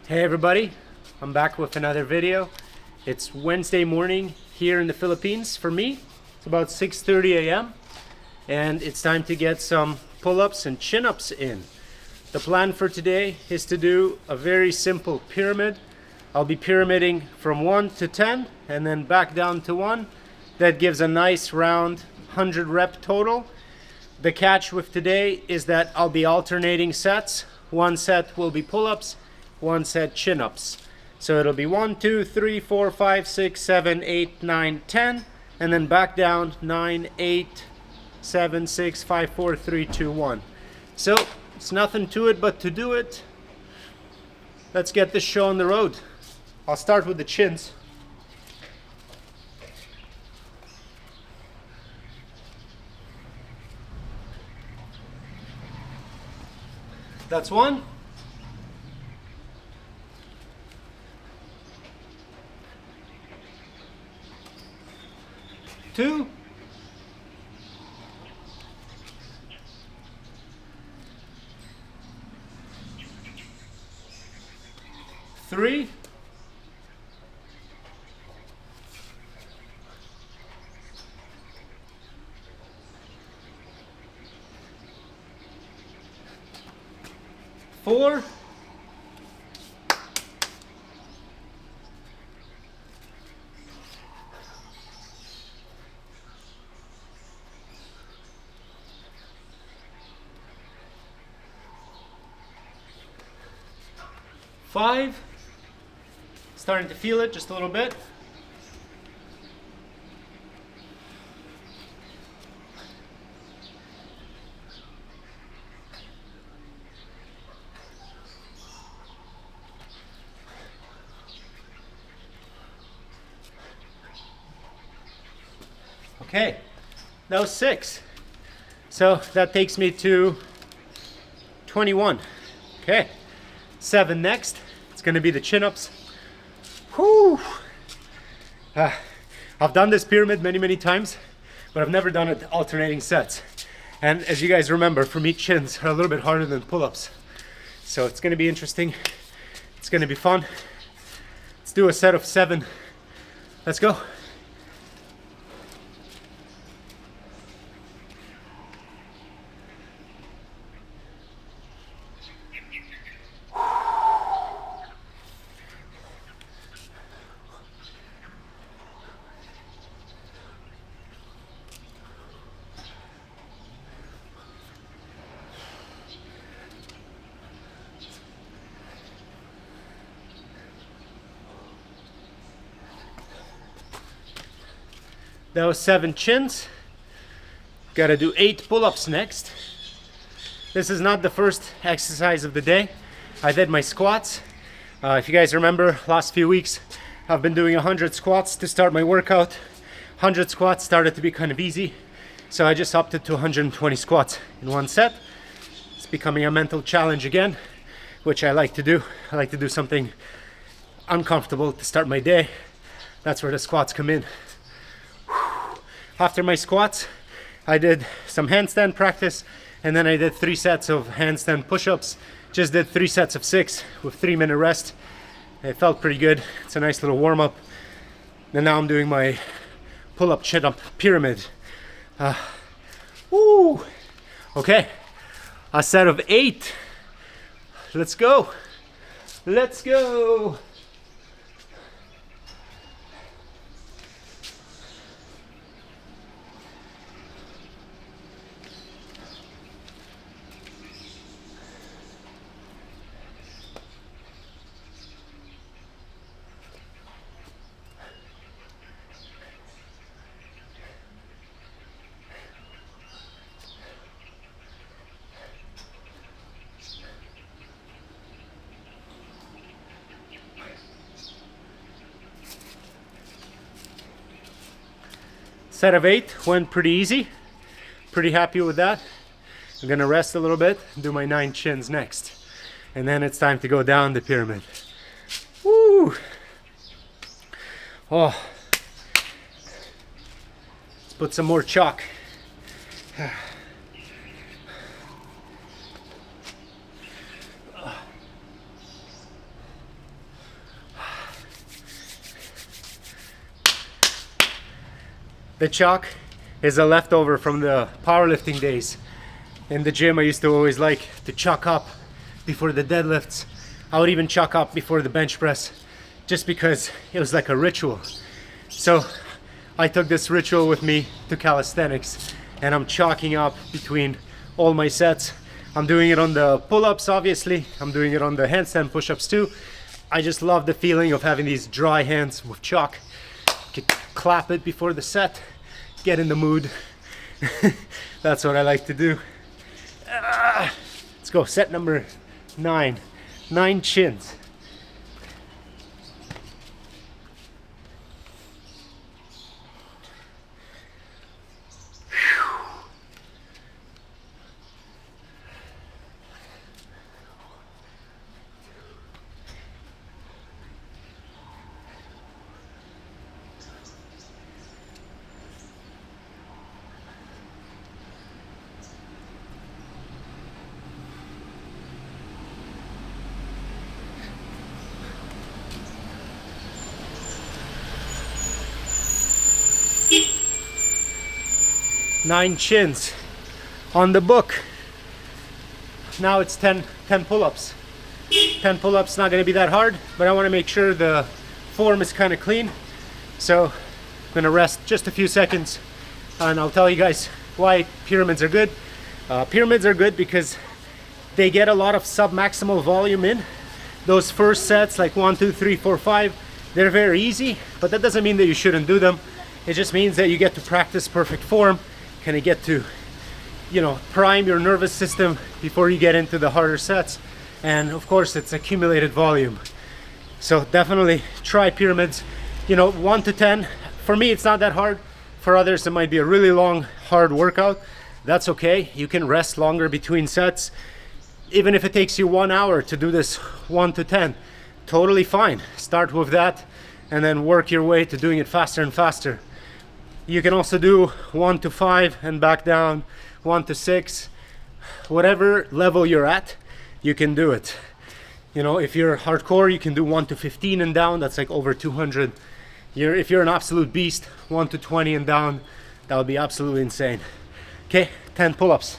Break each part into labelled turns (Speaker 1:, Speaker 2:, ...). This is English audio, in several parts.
Speaker 1: Hey everybody, I'm back with another video. It's Wednesday morning here in the Philippines for me. It's about 6:30 a.m. and it's time to get some pull-ups and chin-ups in. The plan for today is to do a very simple pyramid. I'll be pyramiding from 1 to 10 and then back down to 1. That gives a nice round 100 rep total. The catch with today is that I'll be alternating sets. One set will be pull-ups, one set chin-ups. So it'll be 1, 2, 3, 4, 5, 6, 7, 8, 9, 10, and then back down 9, 8, 7, 6, 5, 4, 3, 2, 1. So it's nothing to it but to do it. Let's get this show on the road. I'll start with the chins. That's one. Two. Three. Four. Five. Starting to feel it just a little bit. Okay, that was 6. So that takes me to 21. Okay, 7 next. It's gonna be the chin-ups. Whew. I've done this pyramid many times, but I've never done it alternating sets. And as you guys remember, for me, chins are a little bit harder than pull-ups. So it's gonna be interesting. It's gonna be fun. Let's do a set of 7. Let's go. That was 7 chins. Gotta do 8 pull-ups next. This is not the first exercise of the day. I did my squats. If you guys remember, last few weeks, I've been doing 100 squats to start my workout. 100 squats started to be kind of easy, so I just upped it to 120 squats in one set. It's becoming a mental challenge again, which I like to do. I like to do something uncomfortable to start my day. That's where the squats come in. After my squats, I did some handstand practice, and then I did 3 sets of handstand push-ups. Just did 3 sets of 6 with 3-minute rest. It felt pretty good. It's a nice little warm-up. And now I'm doing my pull-up, chin-up pyramid. Okay, a set of 8. Let's go. Let's go. Set of 8 went pretty easy. Pretty happy with that. I'm gonna rest a little bit, do my 9 chins next. And then it's time to go down the pyramid. Woo! Oh. Let's put some more chalk. The chalk is a leftover from the powerlifting days. In the gym, I used to always like to chalk up before the deadlifts. I would even chalk up before the bench press, just because it was like a ritual. So I took this ritual with me to calisthenics, and I'm chalking up between all my sets. I'm doing it on the pull-ups, obviously. I'm doing it on the handstand push-ups too. I just love the feeling of having these dry hands with chalk. You can clap it before the set, get in the mood. That's what I like to do. Let's go, set number 9. 9 chins. Nine chins on the book. Now it's 10 pull-ups. 10 pull-ups, not going to be that hard, but I want to make sure the form is kind of clean. So I'm going to rest just a few seconds, and I'll tell you guys why pyramids are good. Pyramids are good because they get a lot of sub-maximal volume in. Those first sets, like 1, 2, 3, 4, 5, they're very easy, but that doesn't mean that you shouldn't do them. It just means that you get to practice perfect form, kind of get to, prime your nervous system before you get into the harder sets. And of course, it's accumulated volume. So definitely try pyramids. 1 to 10. For me, it's not that hard. For others, it might be a really long, hard workout. That's okay. You can rest longer between sets. Even if it takes you 1 hour to do this 1 to 10, totally fine. Start with that and then work your way to doing it faster and faster. You can also do 1 to 5 and back down, 1 to 6. Whatever level you're at, you can do it. If you're hardcore, you can do 1 to 15 and down. That's like over 200. If you're an absolute beast, 1 to 20 and down, that would be absolutely insane. Okay, 10 pull-ups.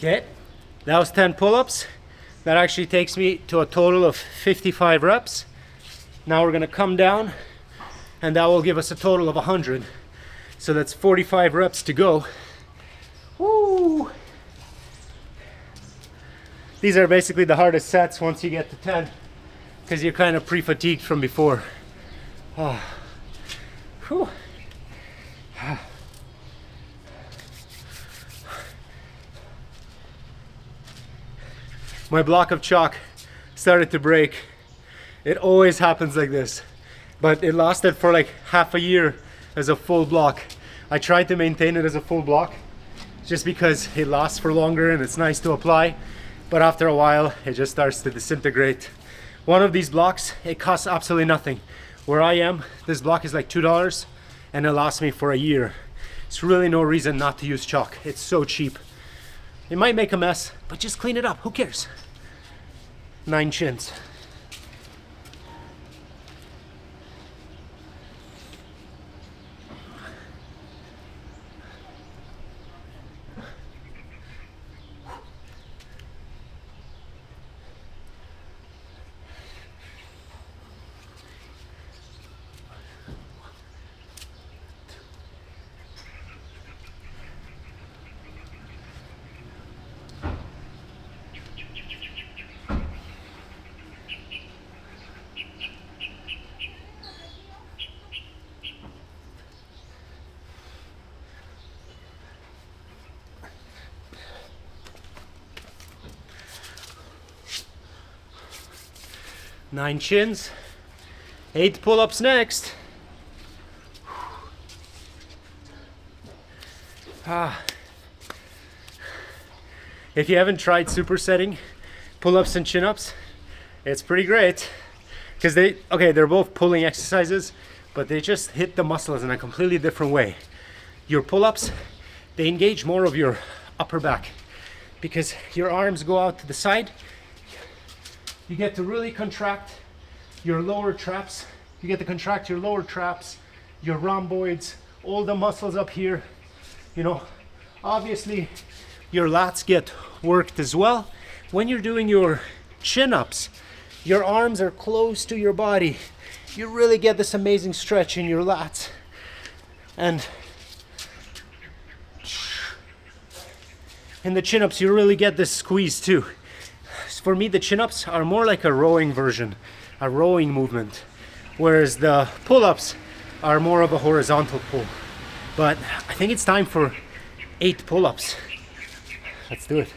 Speaker 1: Okay, that was 10 pull-ups. That actually takes me to a total of 55 reps. Now we're gonna come down, and that will give us a total of 100. So that's 45 reps to go. Woo! These are basically the hardest sets once you get to 10, because you're kind of pre-fatigued from before. Oh. Whew. My block of chalk started to break. It always happens like this, but it lasted for like half a year as a full block. I tried to maintain it as a full block just because it lasts for longer and it's nice to apply, but after a while it just starts to disintegrate. One of these blocks, it costs absolutely nothing. Where I am, this block is like $2 and it lasts me for a year. It's really no reason not to use chalk. It's so cheap. It might make a mess, but just clean it up. Who cares? 9 chins. Nine chins, 8 pull-ups next. If you haven't tried supersetting pull-ups and chin-ups, it's pretty great because they're both pulling exercises, but they just hit the muscles in a completely different way. Your pull-ups, they engage more of your upper back because your arms go out to the side. You get to really contract your lower traps. You get to contract your lower traps, your rhomboids, all the muscles up here. You know, obviously your lats get worked as well. When you're doing your chin-ups, your arms are close to your body. You really get this amazing stretch in your lats. And in the chin-ups, you really get this squeeze too. For me, the chin-ups are more like a rowing version, a rowing movement, whereas the pull-ups are more of a horizontal pull. But I think it's time for 8 pull-ups. Let's do it.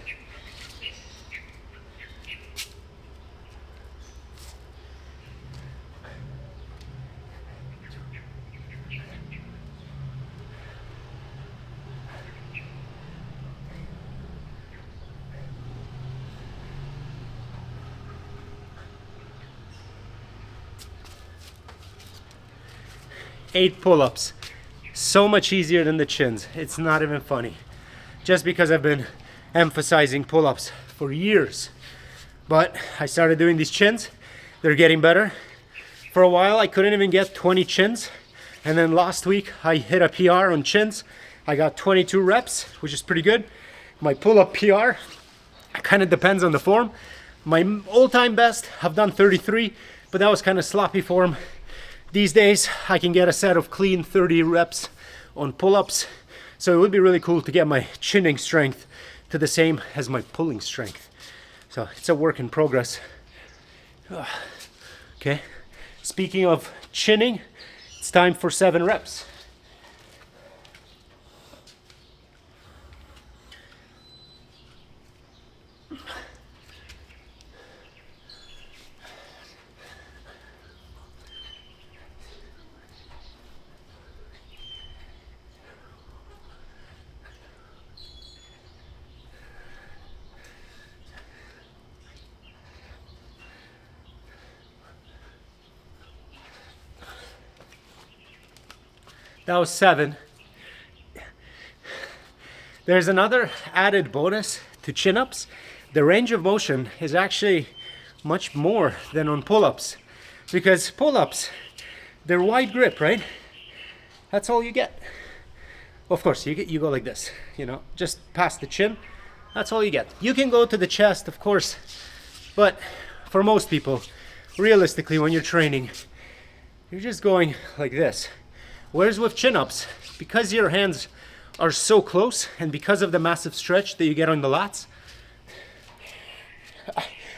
Speaker 1: Eight pull-ups. So much easier than the chins. It's not even funny. Just because I've been emphasizing pull-ups for years. But I started doing these chins. They're getting better. For a while, I couldn't even get 20 chins. And then last week, I hit a PR on chins. I got 22 reps, which is pretty good. My pull-up PR kind of depends on the form. My all-time best, I've done 33, but that was kind of sloppy form. These days, I can get a set of clean 30 reps on pull-ups. So it would be really cool to get my chinning strength to the same as my pulling strength. So it's a work in progress. Okay, speaking of chinning, it's time for 7 reps. That was 7. There's another added bonus to chin-ups. The range of motion is actually much more than on pull-ups. Because pull-ups, they're wide grip, right? That's all you get. Of course, you go like this, you know, just past the chin. That's all you get. You can go to the chest, of course, but for most people, realistically, when you're training, you're just going like this. Whereas with chin-ups, because your hands are so close and because of the massive stretch that you get on the lats,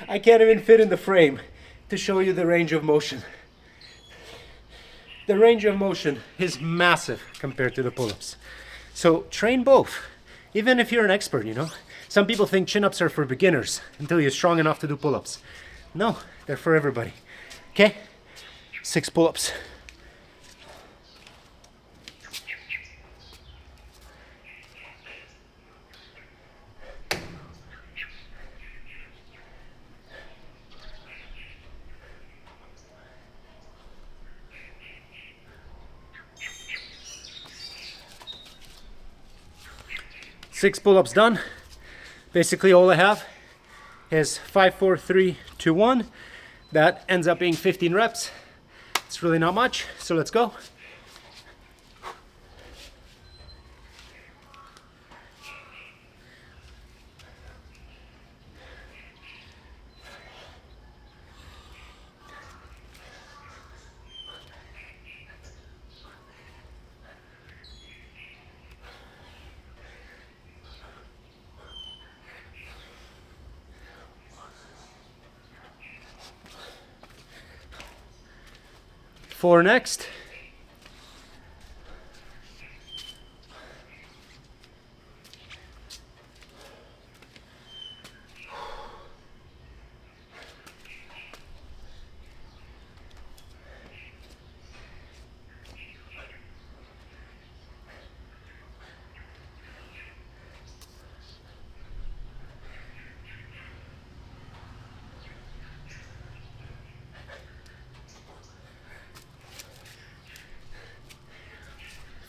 Speaker 1: I can't even fit in the frame to show you the range of motion. The range of motion is massive compared to the pull-ups. So train both, even if you're an expert, you know. Some people think chin-ups are for beginners until you're strong enough to do pull-ups. No, they're for everybody. Okay, 6 pull-ups. Six pull-ups done. Basically all I have is 5, 4, 3, 2, 1. That ends up being 15 reps. It's really not much, so let's go. Four next.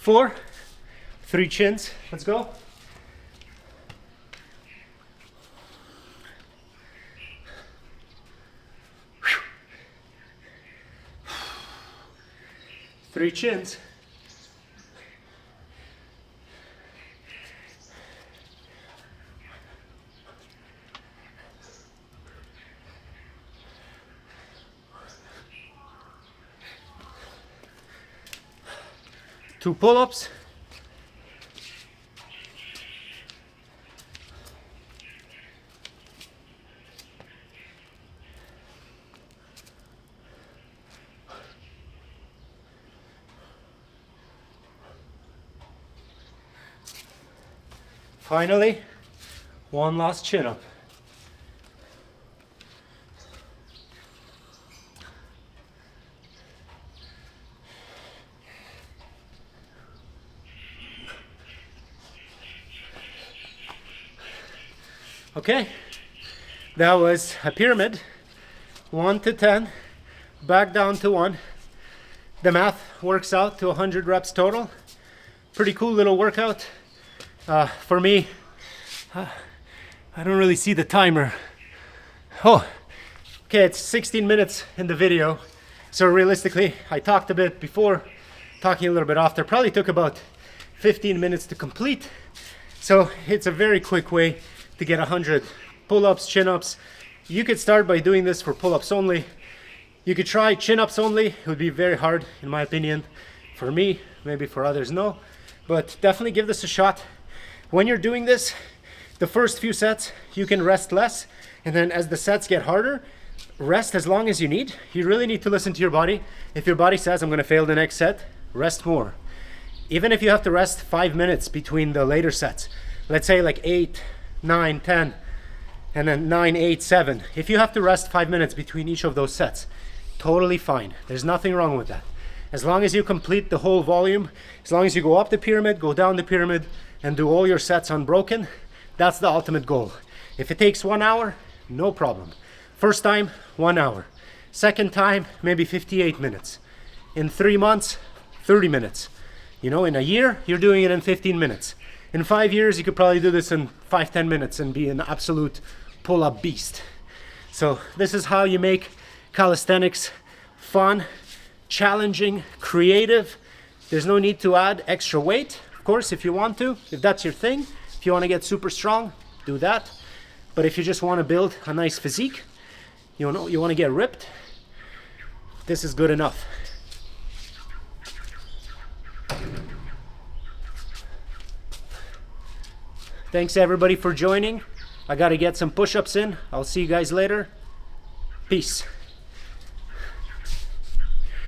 Speaker 1: 4, 3 chins. Let's go. Three chins. Two pull-ups. Finally, one last chin up. Okay, that was a pyramid, 1 to 10, back down to 1. The math works out to 100 reps total. Pretty cool little workout. For me, I don't really see the timer. Oh, okay, it's 16 minutes in the video. So realistically, I talked a bit before, talking a little bit after. Probably took about 15 minutes to complete. So it's a very quick way to get 100 pull-ups, chin-ups. You could start by doing this for pull-ups only. You could try chin-ups only. It would be very hard, in my opinion. For me, maybe for others, no. But definitely give this a shot. When you're doing this, the first few sets, you can rest less. And then as the sets get harder, rest as long as you need. You really need to listen to your body. If your body says, I'm gonna fail the next set, rest more. Even if you have to rest 5 minutes between the later sets, let's say like 8, 9, 10, and then 9, 8, 7. If you have to rest 5 minutes between each of those sets, totally fine. There's nothing wrong with that. As long as you complete the whole volume, as long as you go up the pyramid, go down the pyramid, and do all your sets unbroken, that's the ultimate goal. If it takes 1 hour, no problem. First time, 1 hour. Second time, maybe 58 minutes. In 3 months, 30 minutes. You know, in a year, you're doing it in 15 minutes. In 5 years, you could probably do this in 5-10 minutes and be an absolute pull-up beast. So this is how you make calisthenics fun, challenging, creative. There's no need to add extra weight. Of course, if you want to, if that's your thing, if you want to get super strong, do that. But if you just want to build a nice physique, you want to get ripped, this is good enough. Thanks everybody for joining. I got to get some push-ups in. I'll see you guys later. Peace.